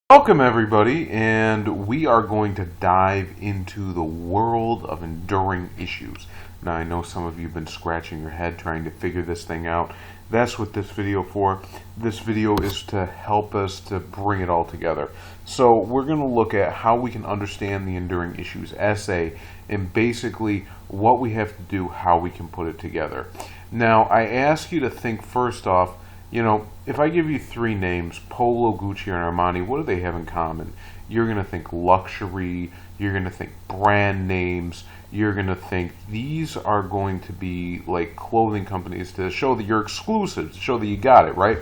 Welcome everybody, and we are going to dive into the world of enduring issues. Now I know some of you have been scratching your head trying to figure this thing out. That's what this video for. This video is to help us to bring it all together. So we're going to look at how we can understand the enduring issues essay and basically what we have to do, how we can put it together. Now I ask you to think first off, if I give you three names, Polo, Gucci, and Armani, what do they have in common? You're going to think luxury, you're going to think brand names, you're going to think these are going to be like clothing companies to show that you're exclusive, to show that you got it, right?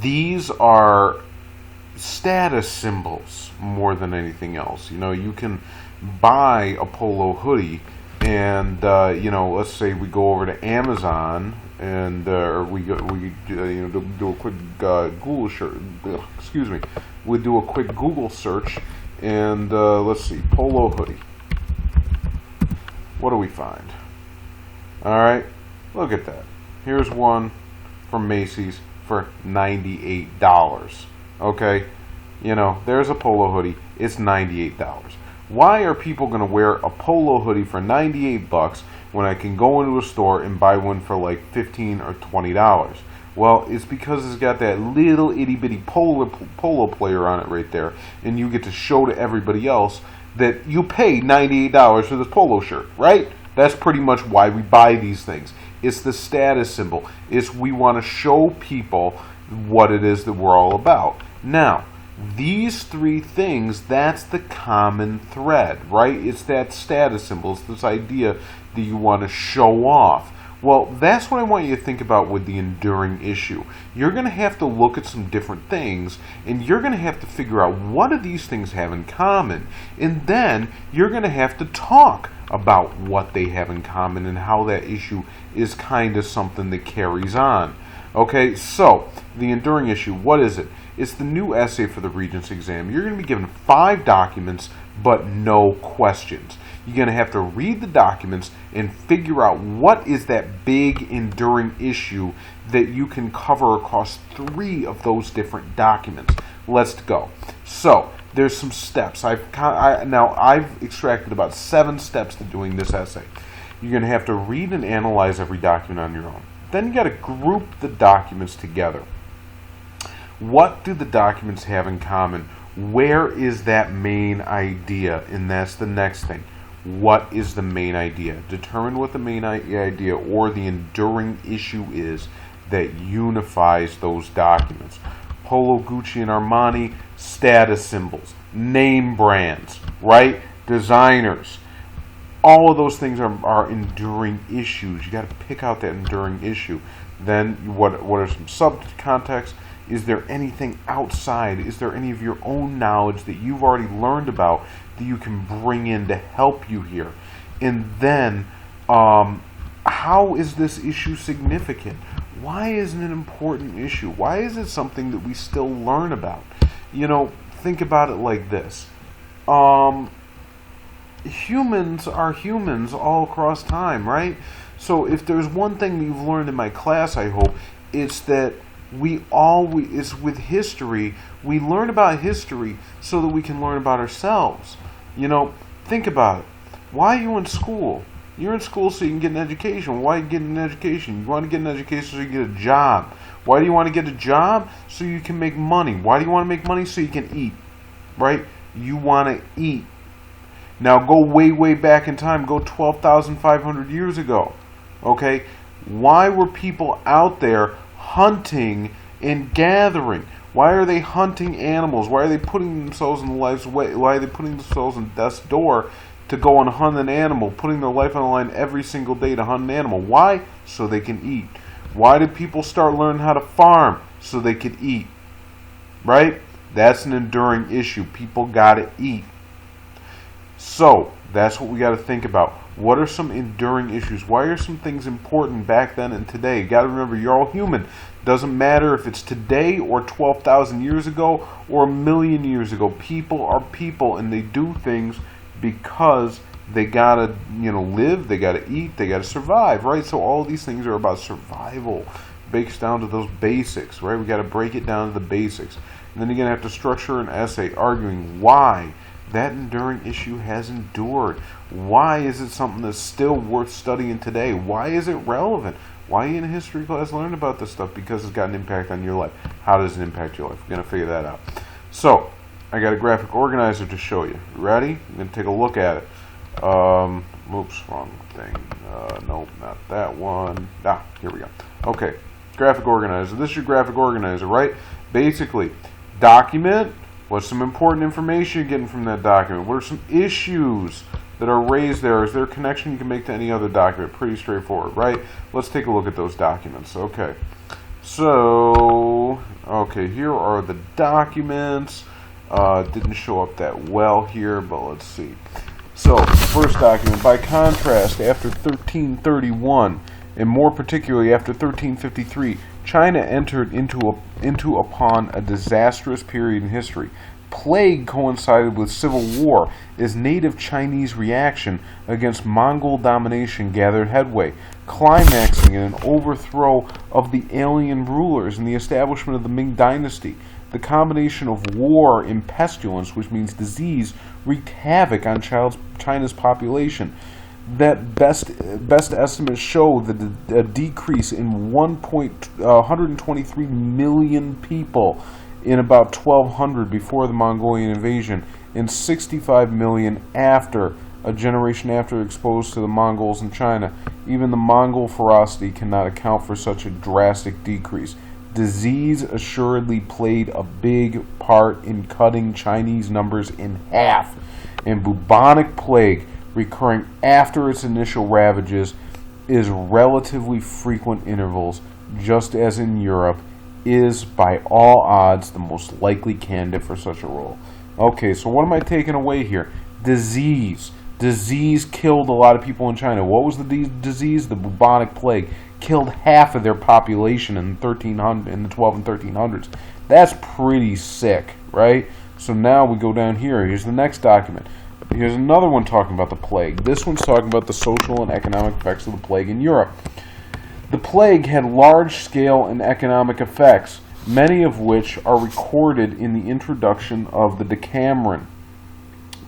These are status symbols more than anything else. You can buy a Polo hoodie and let's say we go over to Amazon and we do a quick Google search. Excuse me. We do a quick Google search, and let's see, Polo hoodie. What do we find? All right, look at that. Here's one from Macy's for $98. Okay, there's a Polo hoodie. It's $98. Why are people going to wear a Polo hoodie for 98 bucks when I can go into a store and buy one for like $15 or $20? Well, it's because it's got that little itty bitty polo player on it right there, and you get to show to everybody else that you paid $98 for this polo shirt, right? That's pretty much why we buy these things. It's the status symbol. We want to show people what it is that we're all about. Now, these three things, that's the common thread, right? It's that status symbol. It's this idea that you want to show off. Well, that's what I want you to think about with the enduring issue. You're going to have to look at some different things, and you're going to have to figure out what do these things have in common. And then you're going to have to talk about what they have in common and how that issue is kind of something that carries on. Okay, so the enduring issue, what is it? It's the new essay for the Regents Exam. You're going to be given 5 documents, but no questions. You're going to have to read the documents and figure out what is that big enduring issue that you can cover across 3 of those different documents. Let's go. So there's some steps. I've extracted about 7 steps to doing this essay. You're going to have to read and analyze every document on your own. Then you got to group the documents together. What do the documents have in common? Where is that main idea? And that's the next thing. What is the main idea? Determine what the main idea or the enduring issue is that unifies those documents. Polo, Gucci, and Armani, status symbols, name brands, right? Designers. All of those things are enduring issues. You got to pick out that enduring issue. Then what are some subcontexts? Is there anything outside? Is there any of your own knowledge that you've already learned about that you can bring in to help you here? And then, how is this issue significant? Why isn't it an important issue? Why is it something that we still learn about? Think about it like this. Humans are humans all across time, right? So if there's one thing that you've learned in my class, I hope, it's that it's with history. We learn about history so that we can learn about ourselves. Think about it. Why are you in school? You're in school so you can get an education. Why get an education? You want to get an education so you get a job. Why do you want to get a job? So you can make money. Why do you want to make money? So you can eat, right? You want to eat. Now go way, way back in time. Go 12,500 years ago. Okay? Why were people out there hunting and gathering? Why are they hunting animals? Why are they putting themselves in life's way? Why are they putting themselves in death's door to go and hunt an animal, putting their life on the line every single day to hunt an animal? Why? So they can eat. Why did people start learning how to farm? So they could eat. Right? That's an enduring issue. People gotta eat. So that's what we got to think about. What are some enduring issues? Why are some things important back then and today? You got to remember, you're all human. Doesn't matter if it's today or 12,000 years ago or 1,000,000 years ago. People are people, and they do things because they gotta, live. They gotta eat. They gotta survive, right? So all these things are about survival. breaks down to those basics, right? We got to break it down to the basics. And then you're going to have to structure an essay arguing why that enduring issue has endured. Why is it something that's still worth studying today? Why is it relevant? Why are you in a history class learning about this stuff? Because it's got an impact on your life. How does it impact your life? We're going to figure that out. So, I got a graphic organizer to show you. Ready? I'm going to take a look at it. Oops, wrong thing. Nope, not that one. Here we go. Okay, graphic organizer. This is your graphic organizer, right? Basically, document. What's some important information you're getting from that document? What are some issues that are raised there? Is there a connection you can make to any other document? Pretty straightforward, right? Let's take a look at those documents. Okay. So, here are the documents. Didn't show up that well here, but let's see. So, first document, by contrast, after 1331, and more particularly after 1353, China entered into upon a disastrous period in history. Plague coincided with civil war as native Chinese reaction against Mongol domination gathered headway, climaxing in an overthrow of the alien rulers and the establishment of the Ming dynasty. The combination of war and pestilence, which means disease, wreaked havoc on China's population. That best estimates show that a decrease in 123 million people in about 1200 before the Mongolian invasion, and 65 million after, a generation after, exposed to the Mongols in China. Even the Mongol ferocity cannot account for such a drastic decrease. Disease assuredly played a big part in cutting Chinese numbers in half, and bubonic plague, recurring after its initial ravages, is relatively frequent intervals, just as in Europe, is by all odds the most likely candidate for such a role. Okay, so what am I taking away here? Disease. Disease killed a lot of people in China. What was the disease? The bubonic plague. Killed half of their population in the 12 and 1300s. That's pretty sick, right? So now we go down here. Here's the next document. Here's another one talking about the plague. This one's talking about the social and economic effects of the plague in Europe. The plague had large-scale and economic effects, many of which are recorded in the introduction of the Decameron.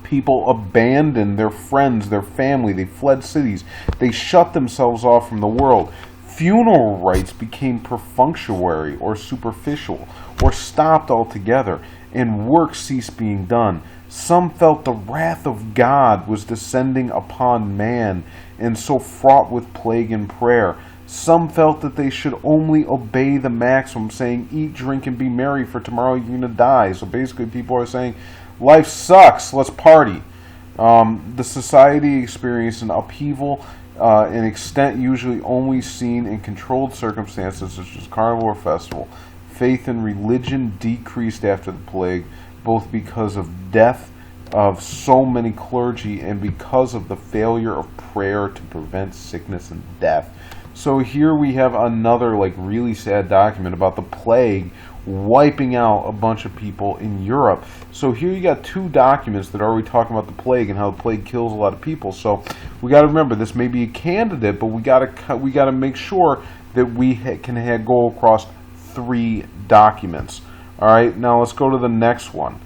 People abandoned their friends, their family, they fled cities, they shut themselves off from the world. Funeral rites became perfunctory or superficial, or stopped altogether, and work ceased being done. Some felt the wrath of God was descending upon man, and so fraught with plague and prayer. Some felt that they should only obey the maxim, saying, eat, drink, and be merry, for tomorrow you're going to die. So basically people are saying, life sucks, let's party. The society experienced an upheaval, an extent usually only seen in controlled circumstances such as carnival or festival. Faith in religion decreased after the plague, both because of death of so many clergy and because of the failure of prayer to prevent sickness and death. So here we have another really sad document about the plague wiping out a bunch of people in Europe. So here you got two documents that are already talking about the plague and how the plague kills a lot of people. So we got to remember, this may be a candidate, but we got to make sure that we can go across three documents. All right, now let's go to the next one.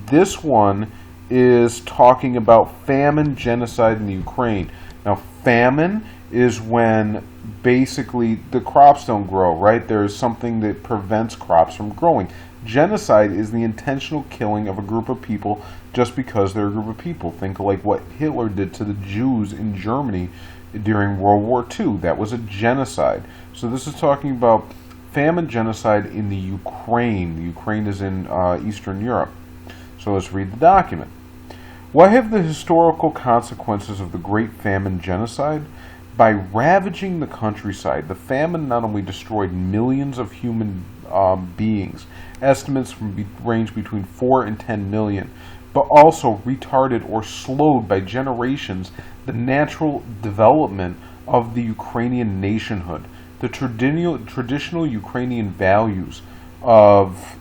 This one is talking about famine, genocide in the Ukraine. Now, famine is when basically the crops don't grow, right? There is something that prevents crops from growing. Genocide is the intentional killing of a group of people just because they're a group of people. Think like what Hitler did to the Jews in Germany during World War II. That was a genocide. So this is talking about famine, genocide in the Ukraine. The Ukraine is in Eastern Europe. So let's read the document. What have the historical consequences of the Great Famine genocide? By ravaging the countryside, the famine not only destroyed millions of human beings, estimates range between 4 and 10 million, but also retarded or slowed by generations the natural development of the Ukrainian nationhood. The traditional Ukrainian values of,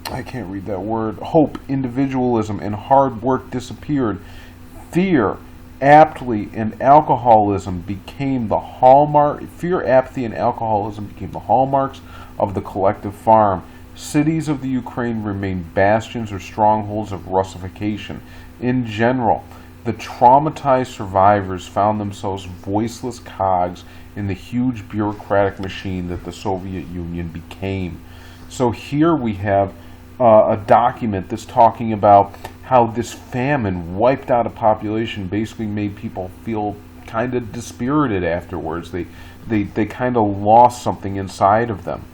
I can't read that word, hope, individualism, and hard work disappeared. Fear apathy and alcoholism became the hallmark. Fear, apathy, and alcoholism became the hallmarks of the collective farm. Cities of the Ukraine remain bastions or strongholds of Russification. In general, the traumatized survivors found themselves voiceless cogs in the huge bureaucratic machine that the Soviet Union became. So here we have a document that's talking about how this famine wiped out a population, basically made people feel kind of dispirited afterwards. They kind of lost something inside of them.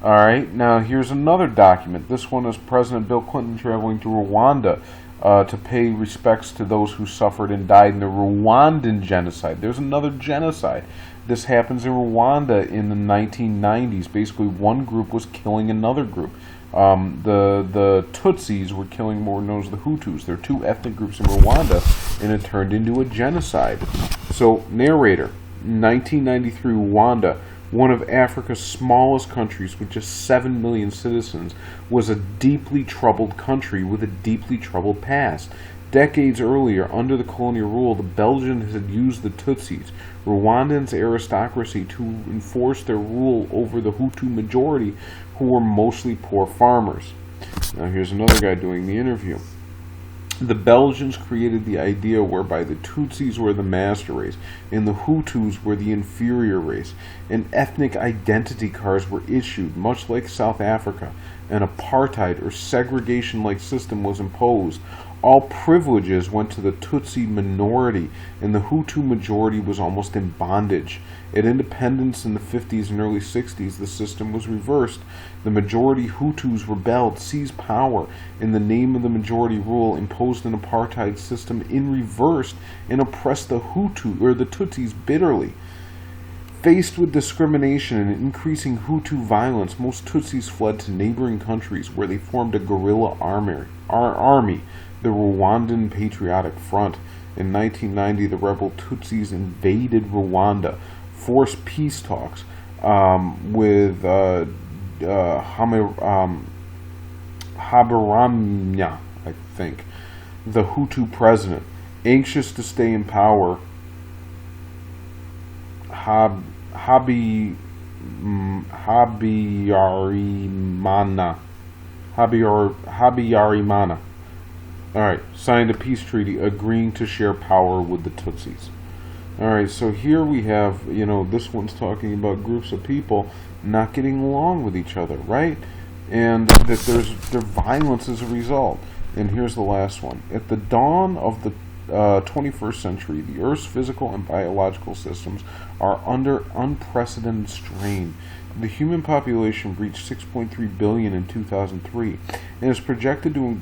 All right, now here's another document. This one is President Bill Clinton traveling to Rwanda to pay respects to those who suffered and died in the Rwandan genocide. There's another genocide. This happens in Rwanda in the 1990s. Basically, one group was killing another group. The Tutsis were killing more known as the Hutus. There are two ethnic groups in Rwanda, and it turned into a genocide. So, narrator, 1993 Rwanda, one of Africa's smallest countries with just 7 million citizens, was a deeply troubled country with a deeply troubled past. Decades earlier, under the colonial rule, the Belgians had used the Tutsis, Rwandans' aristocracy, to enforce their rule over the Hutu majority, who were mostly poor farmers. Now here's another guy doing the interview. The Belgians created the idea whereby the Tutsis were the master race and the Hutus were the inferior race, and ethnic identity cards were issued, much like South Africa. An apartheid or segregation-like system was imposed. All privileges went to the Tutsi minority, and the Hutu majority was almost in bondage. At independence in the 50s and early 60s, the system was reversed. The majority Hutus rebelled, seized power in the name of the majority rule, imposed an apartheid system in reverse, and oppressed the Hutu or the Tutsis bitterly. Faced with discrimination and increasing Hutu violence, most Tutsis fled to neighboring countries where they formed a guerrilla army, the Rwandan Patriotic Front. In 1990, the rebel Tutsis invaded Rwanda, forced peace talks with Habaramya, I think, the Hutu president. Anxious to stay in power, Habyarimana, signed a peace treaty agreeing to share power with the Tutsis. Alright, so here we have, this one's talking about groups of people not getting along with each other, right? And that there's violence as a result. And here's the last one. At the dawn of the 21st century, the Earth's physical and biological systems are under unprecedented strain. The human population reached 6.3 billion in 2003 and is projected to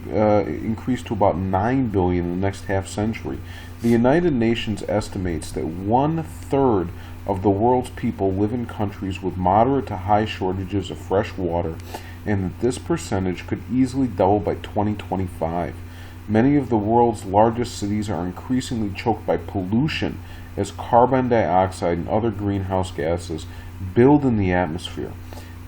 increase to about 9 billion in the next half century. The United Nations estimates that 1/3 of the world's people live in countries with moderate to high shortages of fresh water, and that this percentage could easily double by 2025. Many of the world's largest cities are increasingly choked by pollution as carbon dioxide and other greenhouse gases build in the atmosphere.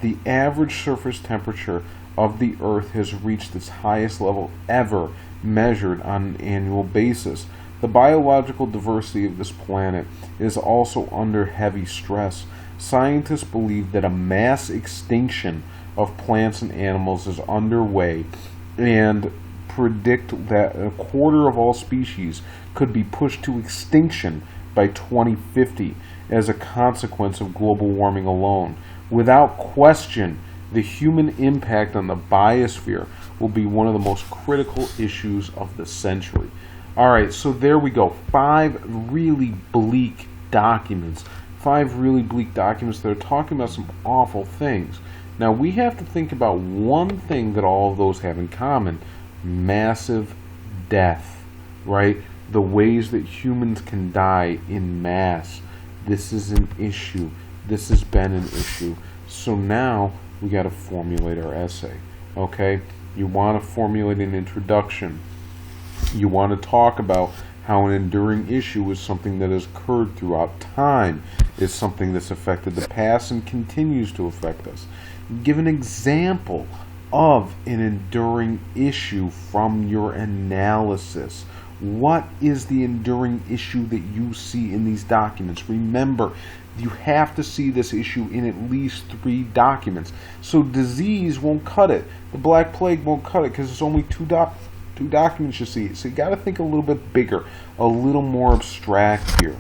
The average surface temperature of the Earth has reached its highest level ever measured on an annual basis. The biological diversity of this planet is also under heavy stress. Scientists believe that a mass extinction of plants and animals is underway and predict that 1/4 of all species could be pushed to extinction by 2050 as a consequence of global warming alone. Without question, the human impact on the biosphere will be one of the most critical issues of the century. Alright, so there we go. 5 really bleak documents. 5 really bleak documents that are talking about some awful things. Now, we have to think about one thing that all of those have in common. Massive death, right? The ways that humans can die in mass. This is an issue. This has been an issue. So now we got to formulate our essay, okay? You want to formulate an introduction. You want to talk about how an enduring issue is something that has occurred throughout time, is something that's affected the past and continues to affect us. Give an example of an enduring issue from your analysis. What is the enduring issue that you see in these documents? Remember, you have to see this issue in at least 3 documents. So disease won't cut it. The Black Plague won't cut it because it's only two documents you see. So you got to think a little bit bigger, a little more abstract here.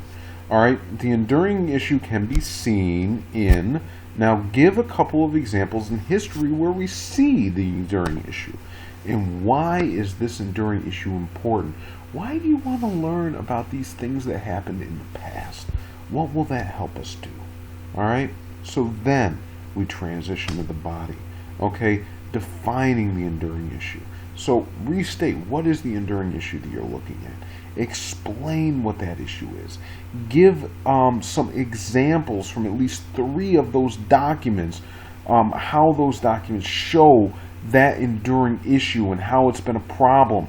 All right, the enduring issue can be seen in, now give a couple of examples in history where we see the enduring issue. And why is this enduring issue important? Why do you want to learn about these things that happened in the past? What will that help us do? All right, so then we transition to the body. Okay, defining the enduring issue. So restate, what is the enduring issue that you're looking at? Explain what that issue is. Give some examples from at least 3 of those documents, how those documents show that enduring issue and how it's been a problem.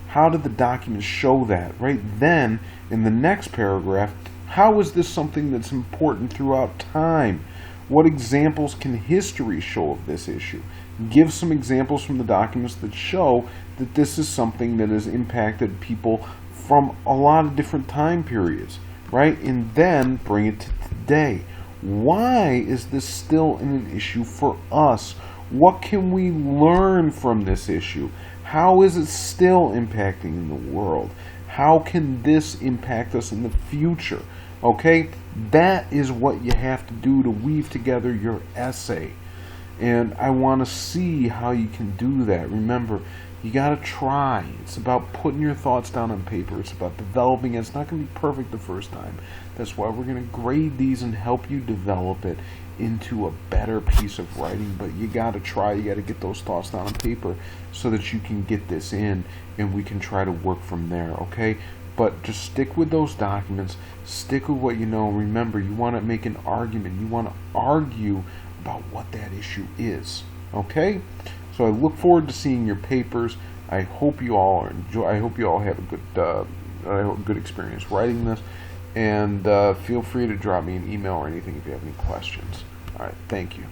How did the documents show that? Right then, in the next paragraph, how is this something that's important throughout time? What examples can history show of this issue? Give some examples from the documents that show that this is something that has impacted people from a lot of different time periods, right? And then bring it to today. Why is this still an issue for us? What can we learn from this issue? How is it still impacting in the world? How can this impact us in the future? Okay, that is what you have to do to weave together your essay. And I want to see how you can do that. Remember, you got to try. It's about putting your thoughts down on paper. It's about developing it. It's not going to be perfect the first time. That's why we're going to grade these and help you develop it into a better piece of writing. But you got to try. You got to get those thoughts down on paper so that you can get this in and we can try to work from there, okay? But just stick with those documents. Stick with what you know. Remember, you want to make an argument. You want to argue about what that issue is, okay? So I look forward to seeing your papers. I hope you all enjoy. I hope you all have a good experience writing this. And feel free to drop me an email or anything if you have any questions. All right, thank you.